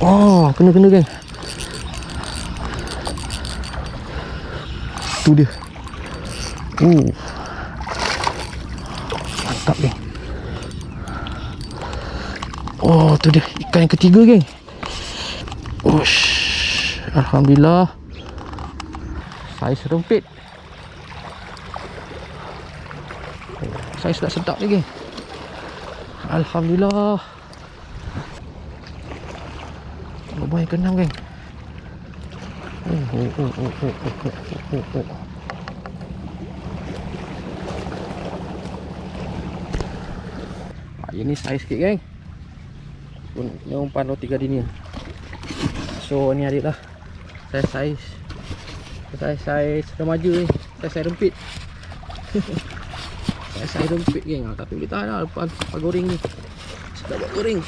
Oh, kena geng. Tu dia. Mantap geng. Oh, tu dia ikan yang ketiga geng. Ush. Alhamdulillah. Saiz rumpit. Saiz dah sedap ni geng. Alhamdulillah. Lumayan keenam geng. Ini saiz sikit geng. Ni umpan roti gardenia. So ni adik lah. Saiz remaja ni. Saiz rumpit. Saiz rumpit geng. Tapi boleh tahan lah lepas goreng ni. Sedap buat goreng.